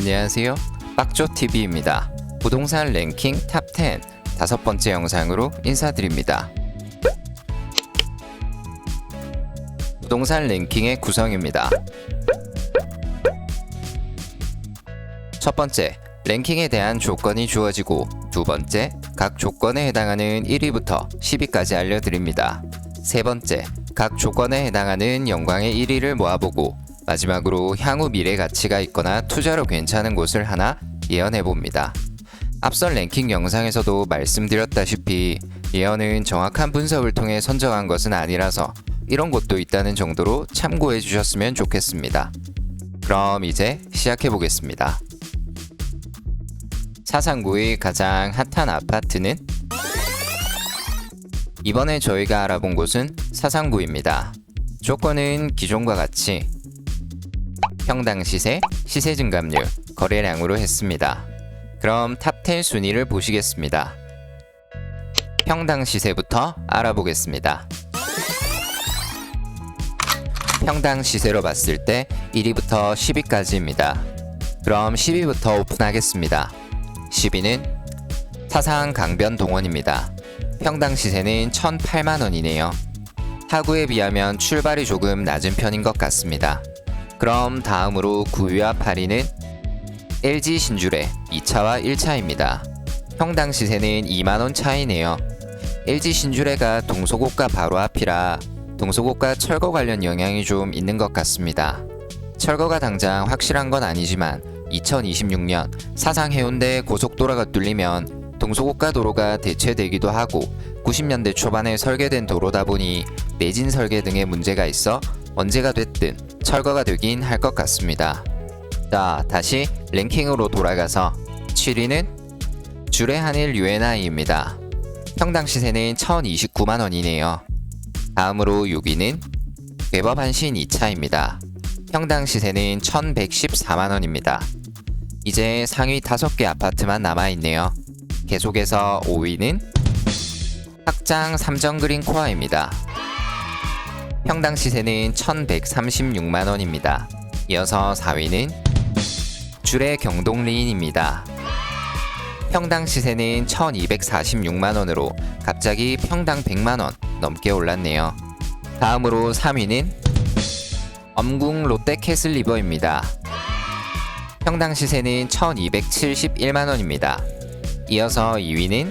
안녕하세요. 빡조TV입니다. 부동산 랭킹 탑10 5번째 영상으로 인사드립니다. 부동산 랭킹의 구성입니다. 첫 번째, 랭킹에 대한 조건이 주어지고, 두 번째, 각 조건에 해당하는 1위부터 10위까지 알려드립니다. 세 번째, 각 조건에 해당하는 영광의 1위를 모아보고, 마지막으로 향후 미래 가치가 있거나 투자로 괜찮은 곳을 하나 예언해봅니다. 앞선 랭킹 영상에서도 말씀드렸다시피 예언은 정확한 분석을 통해 선정한 것은 아니라서 이런 곳도 있다는 정도로 참고해 주셨으면 좋겠습니다. 그럼 이제 시작해보겠습니다. 사상구의 가장 핫한 아파트는? 이번에 저희가 알아본 곳은 사상구입니다. 조건은 기존과 같이 평당 시세, 시세 증감률, 거래량으로 했습니다. 그럼 탑10 순위를 보시겠습니다. 평당 시세부터 알아보겠습니다. 평당 시세로 봤을 때 1위부터 10위까지입니다. 그럼 10위부터 오픈하겠습니다. 10위는 사상 강변동원입니다. 평당 시세는 1,008만원이네요. 타구에 비하면 출발이 조금 낮은 편인 것 같습니다. 그럼 다음으로 9위와 8위는 LG 신주래 2차와 1차입니다. 평당 시세는 2만원 차이네요. LG 신주래가 동서고가 바로 앞이라 동서고가 철거 관련 영향이 좀 있는 것 같습니다. 철거가 당장 확실한 건 아니지만 2026년 사상 해운대 고속도로가 뚫리면 동서고가 도로가 대체되기도 하고 90년대 초반에 설계된 도로다 보니 내진 설계 등의 문제가 있어 언제가 됐든 철거가 되긴 할 것 같습니다. 자, 다시 랭킹으로 돌아가서 7위는 주례한일 UNI입니다. 평당 시세는 1,029만원이네요. 다음으로 6위는 괴법한신 2차입니다. 평당 시세는 1,114만원입니다. 이제 상위 5개 아파트만 남아있네요. 계속해서 5위는 확장 삼정그린 코아입니다. 평당 시세는 1,136만원입니다. 이어서 4위는 주례 경동리인입니다. 평당 시세는 1,246만원으로 갑자기 평당 100만원 넘게 올랐네요. 다음으로 3위는 엄궁 롯데캐슬리버입니다. 평당 시세는 1,271만원입니다. 이어서 2위는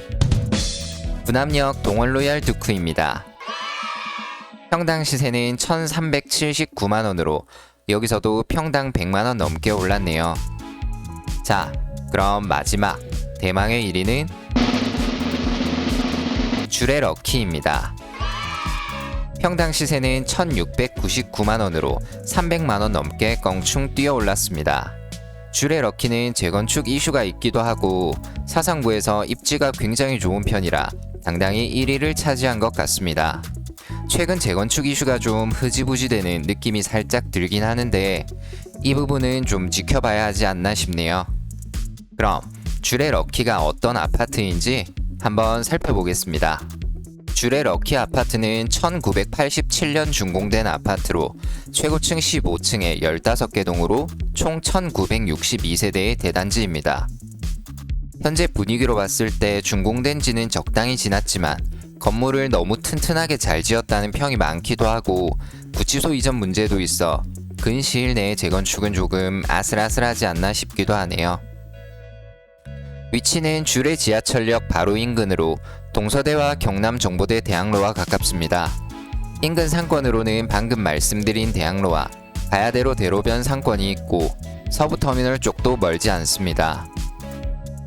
분암역 동원로얄 두쿠입니다. 평당 시세는 1,379만원으로 여기서도 평당 100만원 넘게 올랐네요. 자, 그럼 마지막 대망의 1위는 주례 럭키입니다. 평당 시세는 1,699만원으로 300만원 넘게 껑충 뛰어 올랐습니다. 주례 럭키는 재건축 이슈가 있기도 하고 사상구에서 입지가 굉장히 좋은 편이라 당당히 1위를 차지한 것 같습니다. 최근 재건축 이슈가 좀 흐지부지 되는 느낌이 살짝 들긴 하는데 이 부분은 좀 지켜봐야 하지 않나 싶네요. 그럼 주례 럭키가 어떤 아파트인지 한번 살펴보겠습니다. 주례 럭키 아파트는 1987년 준공된 아파트로 최고층 15층에 15개 동으로 총 1962세대의 대단지입니다. 현재 분위기로 봤을 때 준공된 지는 적당히 지났지만 건물을 너무 튼튼하게 잘 지었다는 평이 많기도 하고 구치소 이전 문제도 있어 근시일 내에 재건축은 조금 아슬아슬하지 않나 싶기도 하네요. 위치는 주례 지하철역 바로 인근으로 동서대와 경남정보대 대학로와 가깝습니다. 인근 상권으로는 방금 말씀드린 대학로와 가야대로 대로변 상권이 있고 서부터미널 쪽도 멀지 않습니다.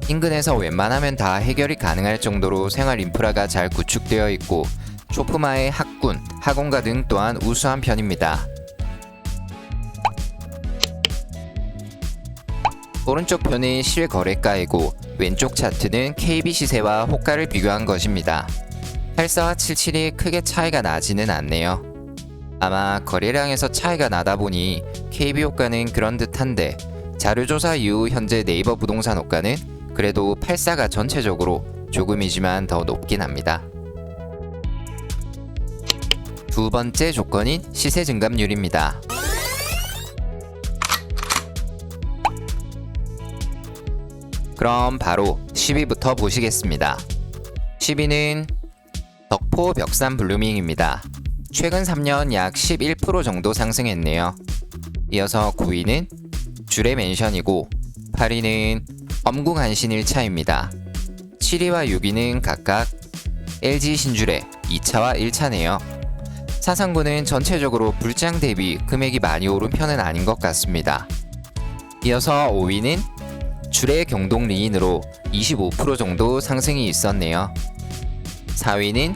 인근에서 웬만하면 다 해결이 가능할 정도로 생활 인프라가 잘 구축되어 있고 조프마의 학군, 학원가 등 또한 우수한 편입니다. 오른쪽 편은 실거래가이고 왼쪽 차트는 KB 시세와 호가를 비교한 것입니다. 84와 77이 크게 차이가 나지는 않네요. 아마 거래량에서 차이가 나다 보니 KB 호가는 그런 듯한데 자료조사 이후 현재 네이버 부동산 호가는 그래도 84가 전체적으로 조금이지만 더 높긴 합니다. 두 번째 조건인 시세 증감률입니다. 그럼 바로 10위부터 보시겠습니다. 10위는 덕포 벽산 블루밍입니다. 최근 3년 약 11% 정도 상승했네요. 이어서 9위는 주례 맨션이고 8위는 엄궁 한신 1차입니다. 7위와 6위는 각각 LG 신주례 2차와 1차네요. 사상구는 전체적으로 불장 대비 금액이 많이 오른 편은 아닌 것 같습니다. 이어서 5위는 주례 경동 리인으로 25% 정도 상승이 있었네요. 4위는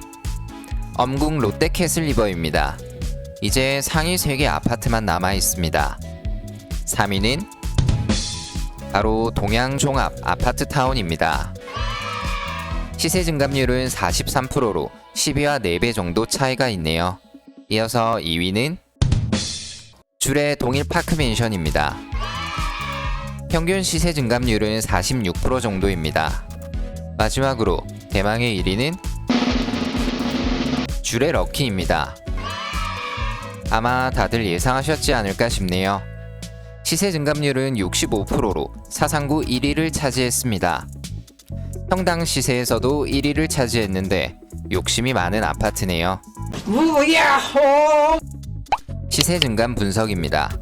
엄궁 롯데 캐슬리버입니다. 이제 상위 3개 아파트만 남아 있습니다. 3위는 바로 동양종합 아파트 타운입니다. 시세 증감률은 43%로 10위와 4배 정도 차이가 있네요. 이어서 2위는 주례 동일 파크 맨션입니다. 평균 시세 증감률은 46% 정도입니다. 마지막으로 대망의 1위는 주례 럭키입니다. 아마 다들 예상하셨지 않을까 싶네요. 시세 증감률은 65%로 사상구 1위를 차지했습니다. 평당 시세에서도 1위를 차지했는데 욕심이 많은 아파트네요. 시세 증감 분석입니다.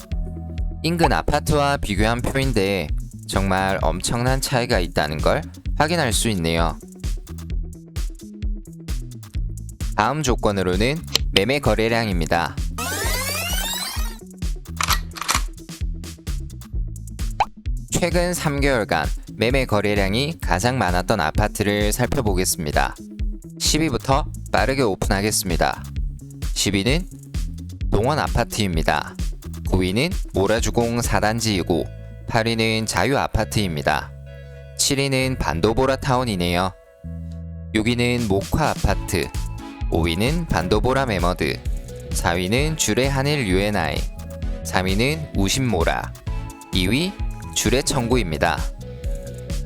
인근 아파트와 비교한 표인데 정말 엄청난 차이가 있다는 걸 확인할 수 있네요. 다음 조건으로는 매매 거래량입니다. 최근 3개월간 매매 거래량이 가장 많았던 아파트를 살펴보겠습니다. 10위부터 빠르게 오픈하겠습니다. 10위는 동원 아파트입니다. 9위는 모라주공 4단지이고 8위는 자유 아파트입니다. 7위는 반도보라 타운이네요. 6위는 목화 아파트, 5위는 반도보라 메머드, 4위는 주례 한일 UNI, 3위는 우신모라, 2위 주례 청구입니다.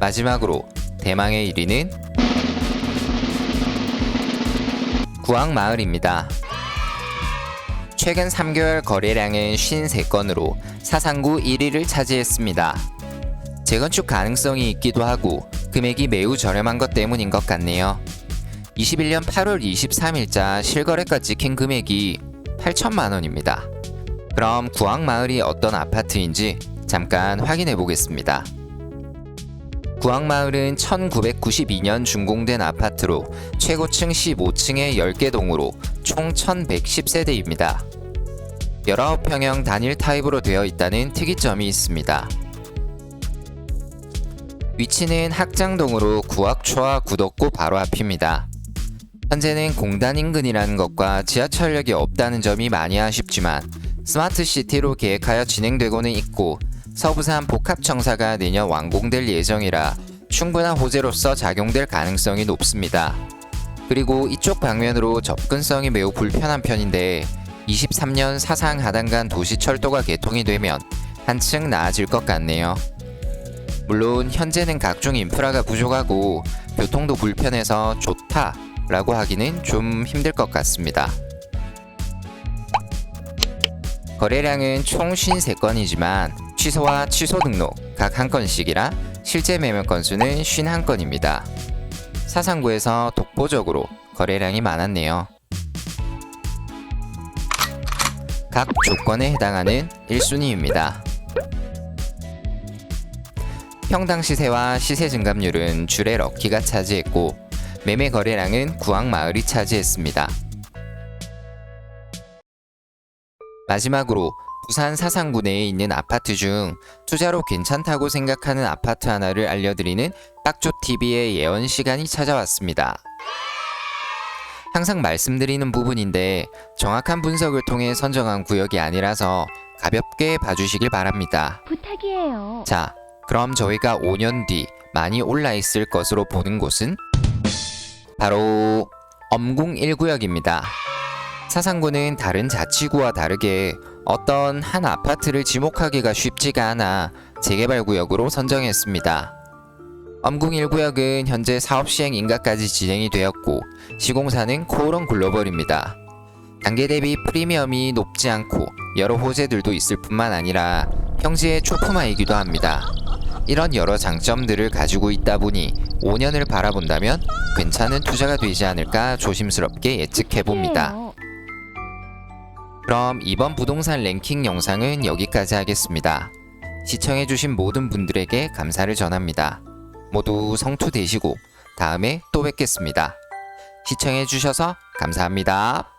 마지막으로 대망의 1위는 구항마을입니다. 최근 3개월 거래량은 53건으로 사상구 1위를 차지했습니다. 재건축 가능성이 있기도 하고 금액이 매우 저렴한 것 때문인 것 같네요. 21년 8월 23일자 실거래가 찍힌 금액이 8천만 원입니다. 그럼 구항마을이 어떤 아파트인지 잠깐 확인해 보겠습니다. 구항마을은 1992년 준공된 아파트로 최고층 15층에 10개 동으로 총 1110세대입니다. 19평형 단일 타입으로 되어 있다는 특이점이 있습니다. 위치는 학장동으로 구학초와 구덕구 바로 앞입니다. 현재는 공단 인근이라는 것과 지하철역이 없다는 점이 많이 아쉽지만 스마트시티로 계획하여 진행되고는 있고 서부산 복합청사가 내년 완공될 예정이라 충분한 호재로서 작용될 가능성이 높습니다. 그리고 이쪽 방면으로 접근성이 매우 불편한 편인데 23년 사상 하단간 도시철도가 개통이 되면 한층 나아질 것 같네요. 물론 현재는 각종 인프라가 부족하고 교통도 불편해서 좋다라고 하기는 좀 힘들 것 같습니다. 거래량은 총 53건이지만 취소와 취소 등록 각 한 건씩이라 실제 매매 건수는 51건입니다. 사상구에서 독보적으로 거래량이 많았네요. 각 조건에 해당하는 1순위입니다. 평당 시세와 시세 증감률은 주례 럭키가 차지했고 매매 거래량은 구항마을이 차지했습니다. 마지막으로 부산 사상구 내에 있는 아파트 중 투자로 괜찮다고 생각하는 아파트 하나를 알려드리는 딱조TV의 예언 시간이 찾아왔습니다. 항상 말씀드리는 부분인데 정확한 분석을 통해 선정한 구역이 아니라서 가볍게 봐주시길 바랍니다. 부탁이에요. 자, 그럼 저희가 5년 뒤 많이 올라 있을 것으로 보는 곳은 바로 엄궁 1구역입니다. 사상구는 다른 자치구와 다르게 어떤 한 아파트를 지목하기가 쉽지가 않아 재개발 구역으로 선정했습니다. 엄궁 1구역은 현재 사업 시행 인가까지 진행이 되었고 시공사는 코오롱 글로벌입니다. 단계 대비 프리미엄이 높지 않고 여러 호재들도 있을 뿐만 아니라 평지의 초품화이기도 합니다. 이런 여러 장점들을 가지고 있다 보니 5년을 바라본다면 괜찮은 투자가 되지 않을까 조심스럽게 예측해 봅니다. 그럼 이번 부동산 랭킹 영상은 여기까지 하겠습니다. 시청해주신 모든 분들에게 감사를 전합니다. 모두 성투 되시고 다음에 또 뵙겠습니다. 시청해주셔서 감사합니다.